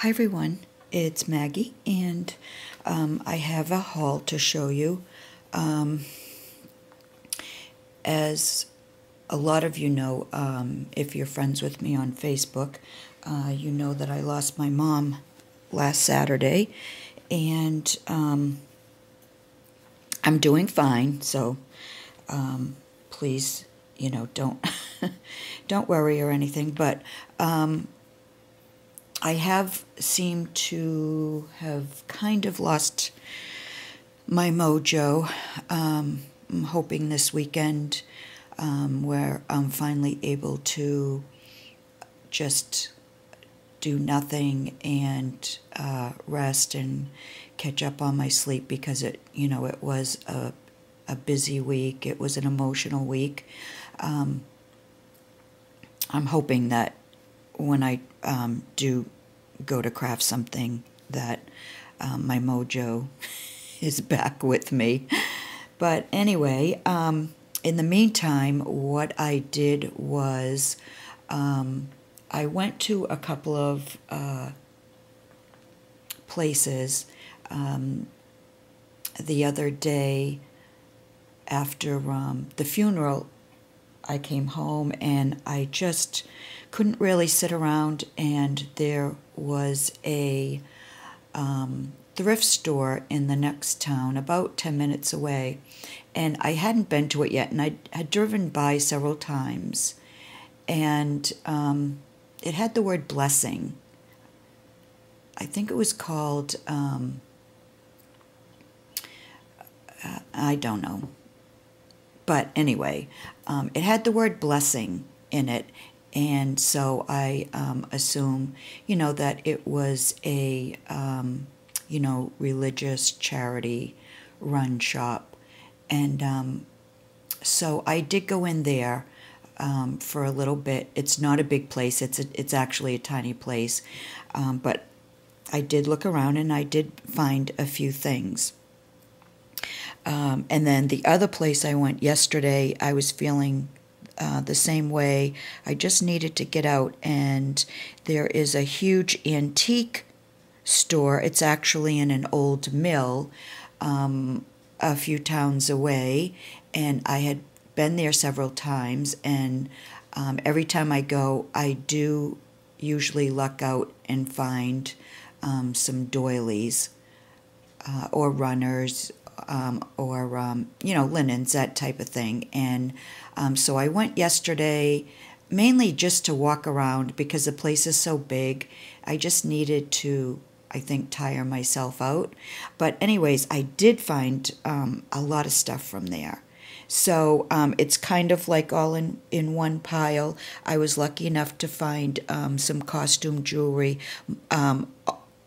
Hi everyone, it's Maggie, and I have a haul to show you. As a lot of you know, if you're friends with me on Facebook, you know that I lost my mom last Saturday, and I'm doing fine, so please, don't don't worry or anything, but I have seemed to have kind of lost my mojo. I'm hoping this weekend where I'm finally able to just do nothing and rest and catch up on my sleep, because it was a busy week. It was an emotional week. I'm hoping that when I do go to craft something, that my mojo is back with me. But anyway, in the meantime, what I did was I went to a couple of places the other day. After the funeral, I came home and I just couldn't really sit around, and there was a thrift store in the next town, about 10 minutes away, and I hadn't been to it yet, and I had driven by several times, and it had the word blessing. I think it was called, I don't know. But anyway, it had the word blessing in it, and so I assume, that it was a, religious charity run shop. And so I did go in there for a little bit. It's not a big place. It's actually a tiny place. But I did look around and I did find a few things. And then the other place I went yesterday, I was feeling the same way. I just needed to get out, and there is a huge antique store. It's actually in an old mill a few towns away, and I had been there several times, and every time I go, I do usually luck out and find some doilies or runners, or linens, that type of thing. And so I went yesterday mainly just to walk around, because the place is so big. I just needed to, I think, tire myself out. But anyways, I did find a lot of stuff from there. So it's kind of like all in one pile. I was lucky enough to find some costume jewelry.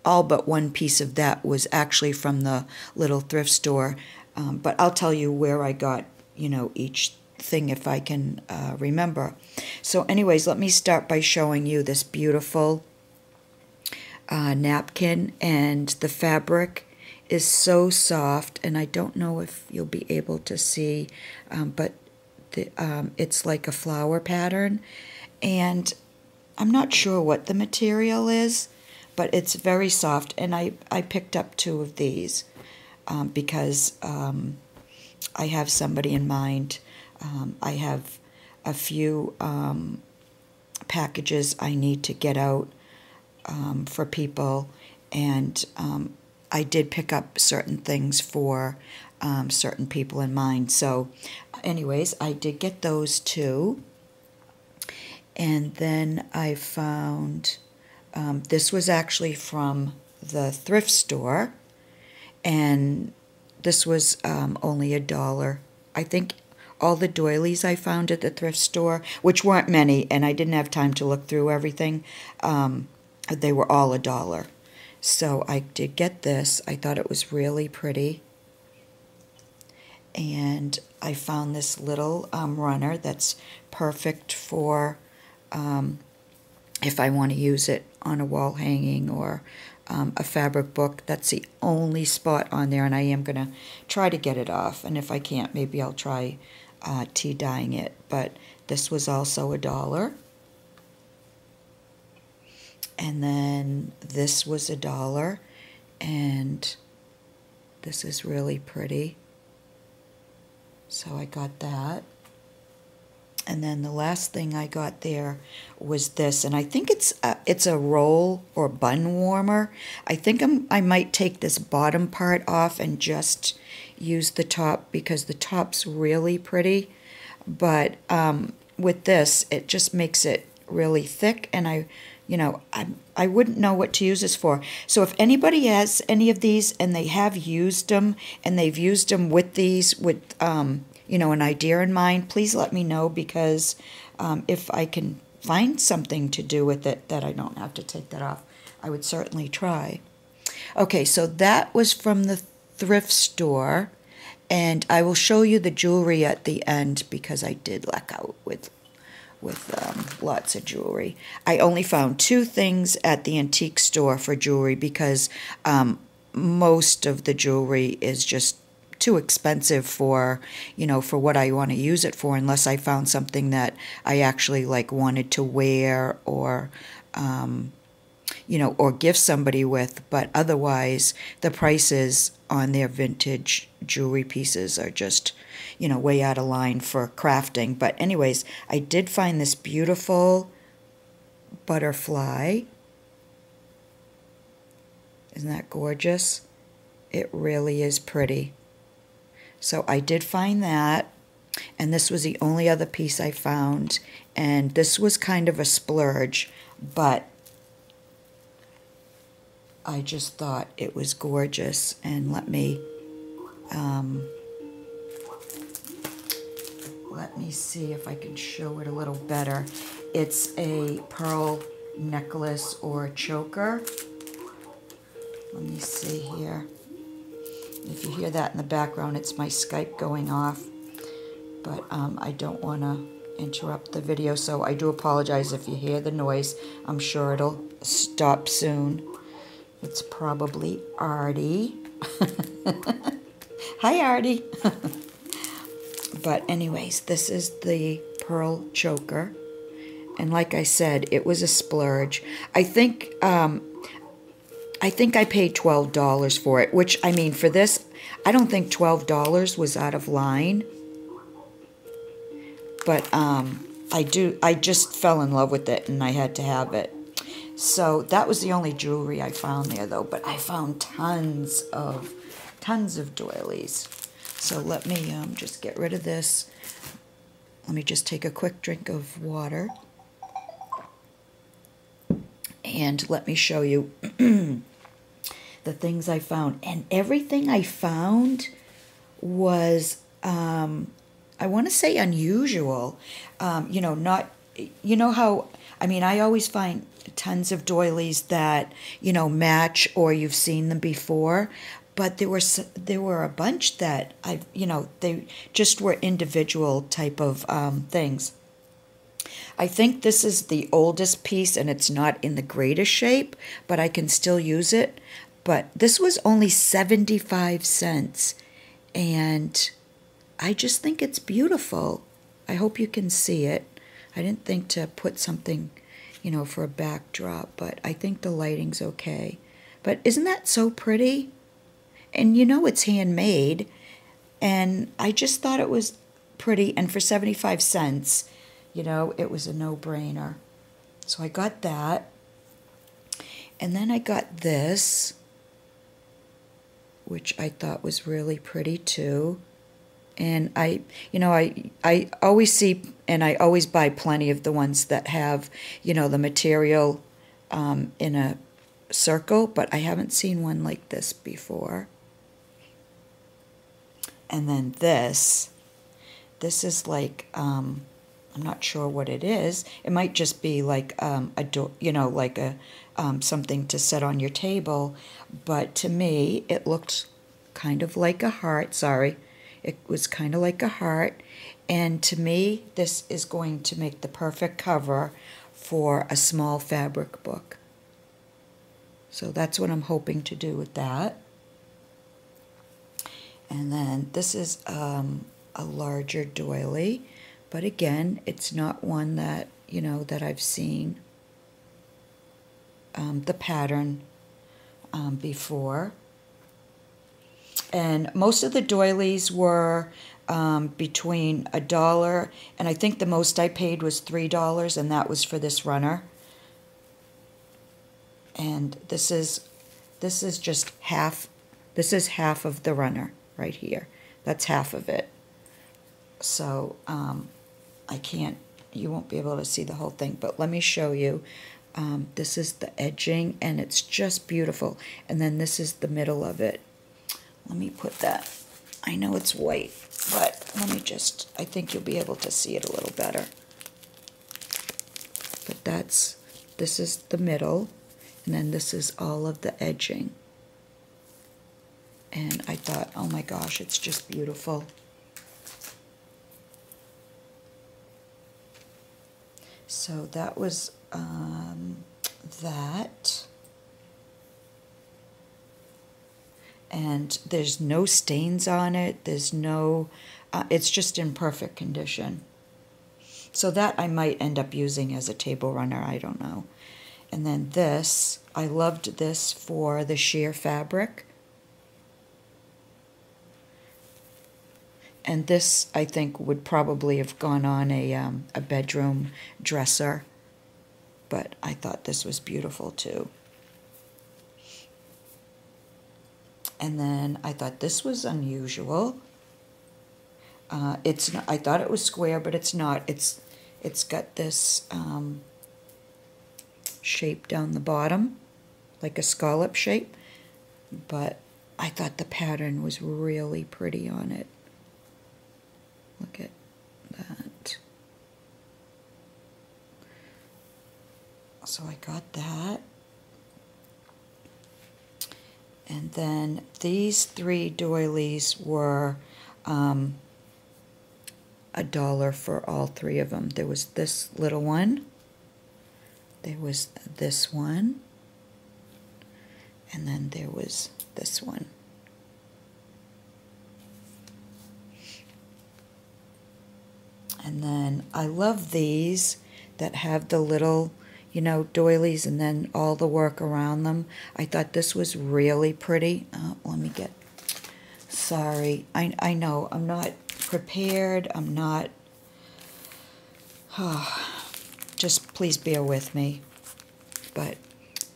All but one piece of that was actually from the little thrift store. But I'll tell you where I got, each thing if I can remember. So anyways, let me start by showing you this beautiful napkin, and the fabric is so soft, and I don't know if you'll be able to see, but it's like a flower pattern, and I'm not sure what the material is, but it's very soft, and I picked up 2 of these because I have somebody in mind. I have a few packages I need to get out for people, and I did pick up certain things for certain people in mind. So anyways, I did get those 2, and then I found... this was actually from the thrift store, and this was only $1. I think all the doilies I found at the thrift store, which weren't many, and I didn't have time to look through everything, they were all $1. So I did get this. I thought it was really pretty. And I found this little runner that's perfect for... if I want to use it on a wall hanging or a fabric book. That's the only spot on there, and I am going to try to get it off. And if I can't, maybe I'll try tea dyeing it. But this was also $1. And then this was $1, and this is really pretty. So I got that. And then the last thing I got there was this, and I think it's a roll or bun warmer. I think I might take this bottom part off and just use the top, because the top's really pretty. But with this, it just makes it really thick, and I wouldn't know what to use this for. So if anybody has any of these and they have used them, and they've used them with these with an idea in mind, please let me know, because if I can find something to do with it that I don't have to take that off, I would certainly try. Okay, so that was from the thrift store, and I will show you the jewelry at the end, because I did luck out with lots of jewelry. I only found 2 things at the antique store for jewelry, because most of the jewelry is just too expensive for what I want to use it for, unless I found something that I actually wanted to wear, or or gift somebody with. But otherwise, the prices on their vintage jewelry pieces are just way out of line for crafting. But anyways, I did find this beautiful butterfly. Isn't that gorgeous? It really is pretty. So I did find that, and this was the only other piece I found, and this was kind of a splurge, but I just thought it was gorgeous. And let me see if I can show it a little better. It's a pearl necklace or choker. Let me see here. If you hear that in the background, it's my Skype going off, but I don't want to interrupt the video, so I do apologize if you hear the noise. I'm sure it'll stop soon. It's probably Artie. Hi, Artie. But anyways, this is the pearl choker, and like I said, it was a splurge. I think I paid $12 for it, which, I mean, for this, I don't think $12 was out of line. But I just fell in love with it, and I had to have it. So that was the only jewelry I found there, though. But I found tons of doilies. So let me just get rid of this. Let me just take a quick drink of water. And let me show you the things I found. And everything I found was, I want to say, unusual. Not, how, I mean, I always find tons of doilies that, match, or you've seen them before. But there were a bunch that they just were individual type of things. I think this is the oldest piece, and it's not in the greatest shape, but I can still use it. But this was only 75 cents, and I just think it's beautiful. I hope you can see it. I didn't think to put something, for a backdrop, but I think the lighting's okay. But isn't that so pretty? And it's handmade, and I just thought it was pretty, and for 75 cents, it was a no-brainer. So I got that, and then I got this, which I thought was really pretty too. And I always see, and I always buy plenty of the ones that have, the material in a circle, but I haven't seen one like this before. And then this is like, I'm not sure what it is. It might just be like something to set on your table. But to me, it looked kind of like a heart. Sorry. It was kind of like a heart. And to me, this is going to make the perfect cover for a small fabric book. So that's what I'm hoping to do with that. And then this is a larger doily. But again, it's not one that, that I've seen the pattern before. And most of the doilies were between $1, and I think the most I paid was $3, and that was for this runner. And this is just half. This is half of the runner right here. That's half of it. So I can't. You won't be able to see the whole thing, but let me show you. This is the edging, and it's just beautiful. And then this is the middle of it. Let me put that. I know it's white, but let me just, I think you'll be able to see it a little better. But this is the middle, and then this is all of the edging. And I thought, oh my gosh, it's just beautiful. So that was that. And there's no stains on it. There's no, it's just in perfect condition. So that I might end up using as a table runner, I don't know. And then this, I loved this for the sheer fabric. And this, I think, would probably have gone on a bedroom dresser. But I thought this was beautiful too. And then I thought this was unusual. It's not, I thought it was square, but it's not. It's got this shape down the bottom, like a scallop shape. But I thought the pattern was really pretty on it. Look at that. So I got that. And then these 3 doilies were $1 for all 3 of them. There was this little one, there was this one, and then there was this one. And then I love these that have the little, you know, doilies and then all the work around them. I thought this was really pretty. Let me get, sorry. I know, I'm not prepared. I'm not, just please bear with me. But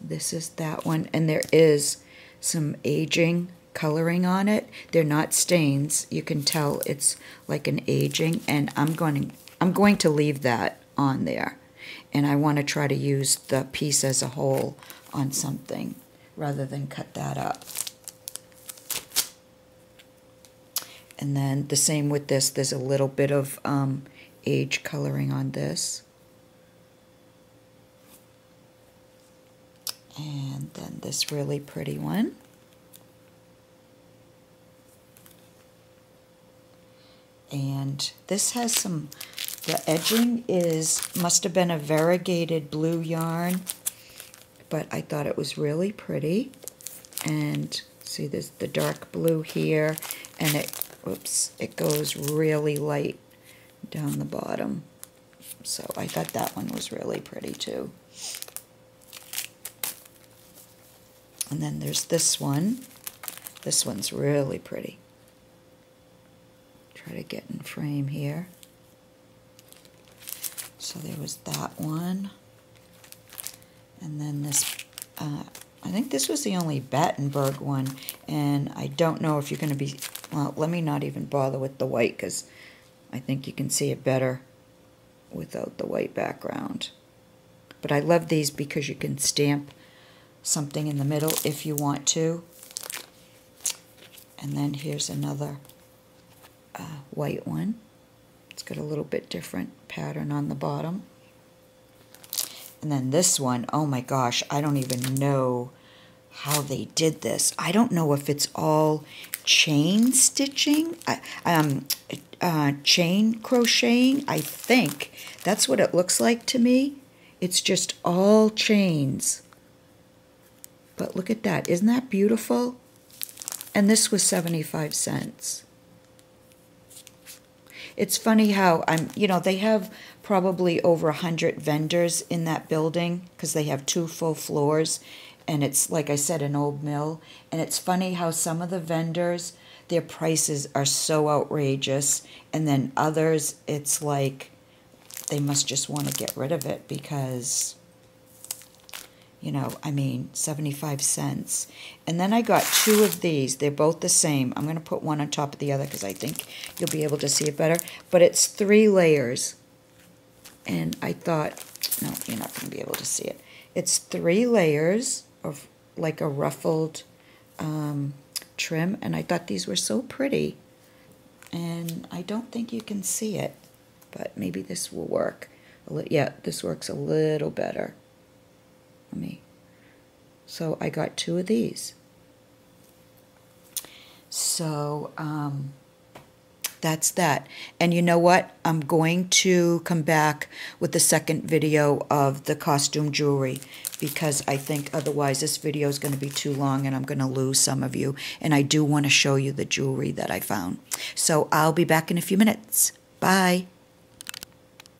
this is that one. And there is some aging coloring on it. They're not stains. You can tell it's like an aging. And I'm going to leave that on there. And I want to try to use the piece as a whole on something rather than cut that up. And then the same with this. There's a little bit of age coloring on this. And then this really pretty one. And this has some, the edging must have been a variegated blue yarn, but I thought it was really pretty. And see, there's the dark blue here, and it goes really light down the bottom. So I thought that one was really pretty too. And then there's this one. This one's really pretty. Try to get in frame here. So there was that one. And then this, I think this was the only Battenberg one. And I don't know if you're going to be, well, let me not even bother with the white because I think you can see it better without the white background. But I love these because you can stamp something in the middle if you want to. And then here's another white one. It's got a little bit different pattern on the bottom. And then this one, oh my gosh, I don't even know how they did this. I don't know if it's all chain stitching, chain crocheting. I think that's what it looks like to me. It's just all chains. But look at that. Isn't that beautiful? And this was 75 cents. It's funny how they have probably over 100 vendors in that building because they have 2 full floors, and it's, like I said, an old mill. And it's funny how some of the vendors, their prices are so outrageous, and then others, it's like they must just want to get rid of it because, 75 cents. And then I got 2 of these. They're both the same. I'm going to put one on top of the other because I think you'll be able to see it better. But it's 3 layers. And I thought, no, you're not going to be able to see it. It's 3 layers of like a ruffled trim. And I thought these were so pretty. And I don't think you can see it. But maybe this will work. Yeah, this works a little better. So I got 2 of these. So that's that. And you know what? I'm going to come back with the second video of the costume jewelry because I think otherwise this video is going to be too long and I'm going to lose some of you. And I do want to show you the jewelry that I found. So I'll be back in a few minutes. Bye.